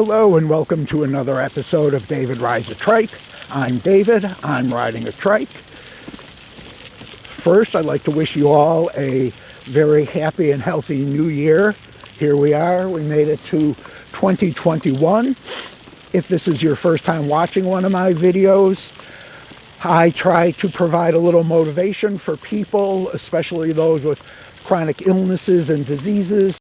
Hello and welcome to another episode of David Rides a Trike. I'm David, I'm riding a trike. First, I'd like to wish you all a very happy and healthy new year. Here we are, we made it to 2021. If this is your first time watching one of my videos, I try to provide a little motivation for people, especially those with chronic illnesses and diseases,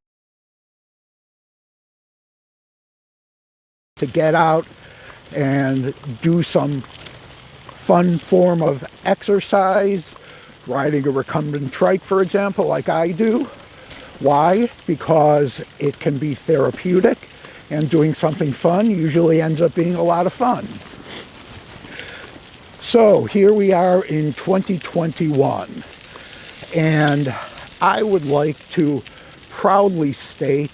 to get out and do some fun form of exercise, riding a recumbent trike, for example, like I do. Why? Because it can be therapeutic, and doing something fun usually ends up being a lot of fun. So here we are in 2021, and I would like to proudly state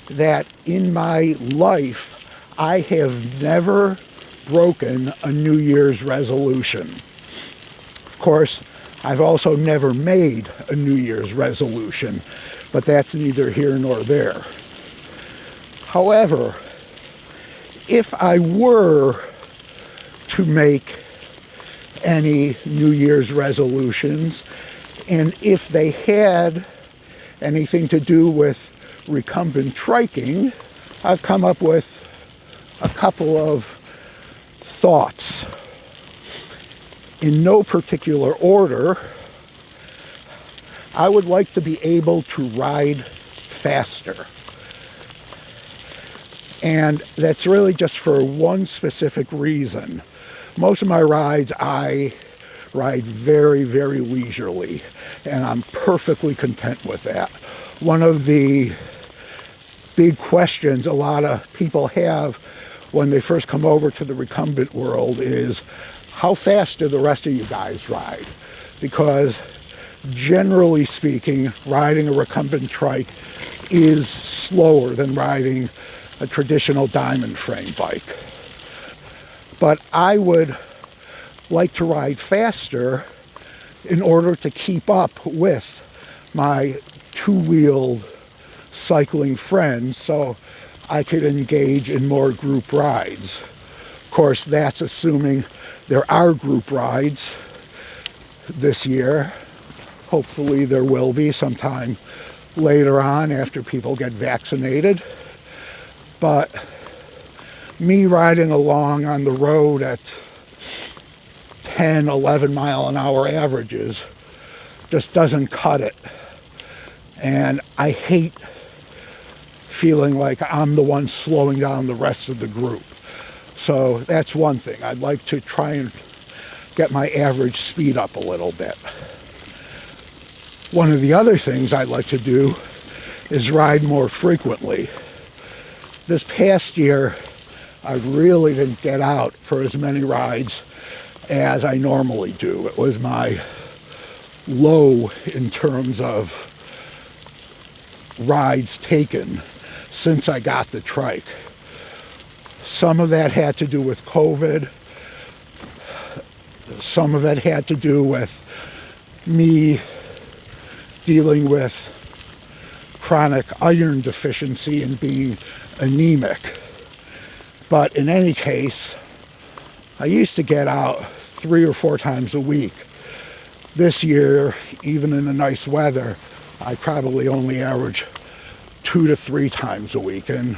that in my life, I have never broken a New Year's resolution. Of course, I've also never made a New Year's resolution, but that's neither here nor there. However, if I were to make any New Year's resolutions, and if they had anything to do with recumbent triking, I've come up with a couple of thoughts. In no particular order, I would like to be able to ride faster. And that's really just for one specific reason. Most of my rides, I ride very, very leisurely, and I'm perfectly content with that. One of the big questions a lot of people have when they first come over to the recumbent world is, how fast do the rest of you guys ride? Because generally speaking, riding a recumbent trike is slower than riding a traditional diamond frame bike. But I would like to ride faster in order to keep up with my two-wheeled cycling friends, so I could engage in more group rides. Of course, that's assuming there are group rides this year. Hopefully there will be sometime later on after people get vaccinated. But me riding along on the road at 10, 11 mile an hour averages just doesn't cut it. And I hate feeling like I'm the one slowing down the rest of the group. So that's one thing. I'd like to try and get my average speed up a little bit. One of the other things I'd like to do is ride more frequently. This past year, I really didn't get out for as many rides as I normally do. It was my low in terms of rides taken since I got the trike. Some of that had to do with COVID. Some of it had to do with me dealing with chronic iron deficiency and being anemic. But in any case, I used to get out 3 or 4 times a week. This year, even in the nice weather, I probably only average 2 to 3 times a week, and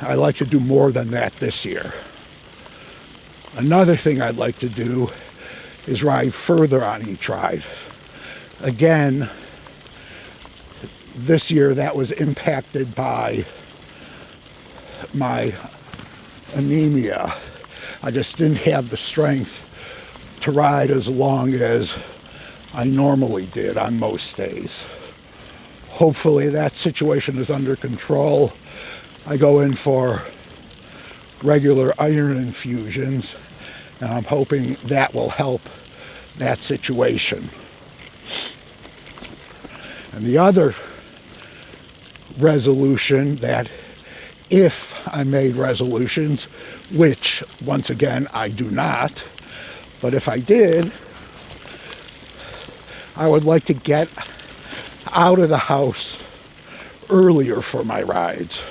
I like to do more than that this year. Another thing I'd like to do is ride further on each ride. Again, this year that was impacted by my anemia. I just didn't have the strength to ride as long as I normally did on most days. Hopefully that situation is under control. I go in for regular iron infusions, and I'm hoping that will help that situation. And the other resolution, that if I made resolutions, which once again I do not, but if I did, I would like to get out of the house earlier for my rides.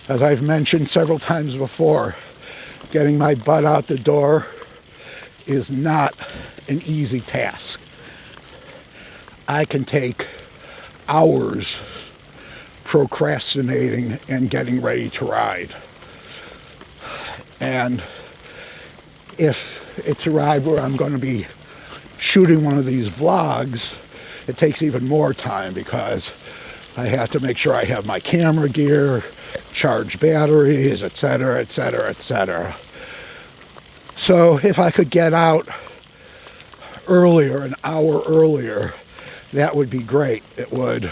As I've mentioned several times before, getting my butt out the door is not an easy task. I can take hours procrastinating and getting ready to ride. And if it's a ride where I'm going to be shooting one of these vlogs, it takes even more time because I have to make sure I have my camera gear, charge batteries, etc., etc., etc. So if I could get out earlier, an hour earlier, that would be great. It would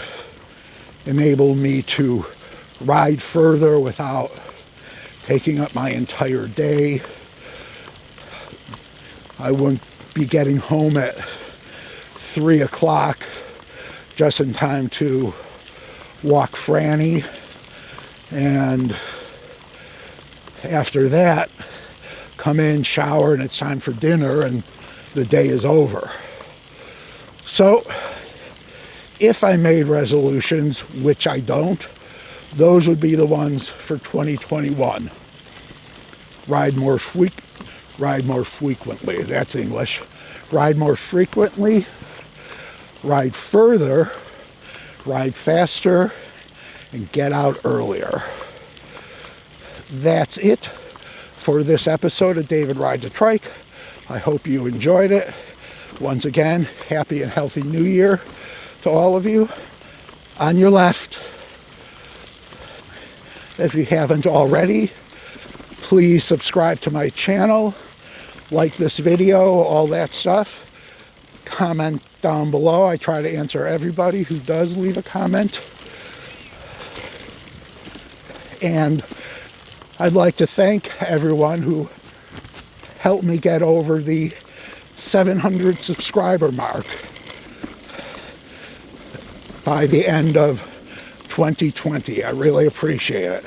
enable me to ride further without taking up my entire day. I wouldn't be getting home at 3 o'clock just in time to walk Franny, and after that come in, shower, and it's time for dinner, and the day is over. So if I made resolutions, which I don't, those would be the ones for 2021. Ride more frequently, that's English. Ride more frequently, ride further, ride faster, and get out earlier. That's it for this episode of David Rides a Trike. I hope you enjoyed it. Once again, happy and healthy New Year to all of you. On your left, if you haven't already, please subscribe to my channel, like this video, all that stuff. Comment down below. I try to answer everybody who does leave a comment. And I'd like to thank everyone who helped me get over the 700 subscriber mark by the end of 2020. I really appreciate it.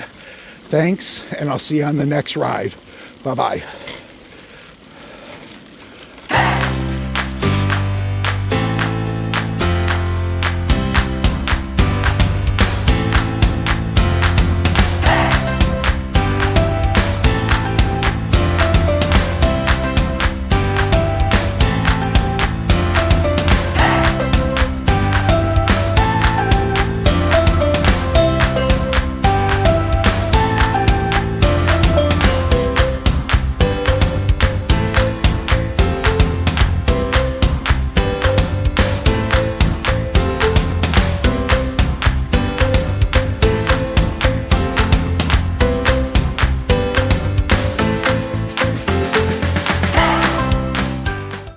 Thanks, and I'll see you on the next ride. Bye-bye.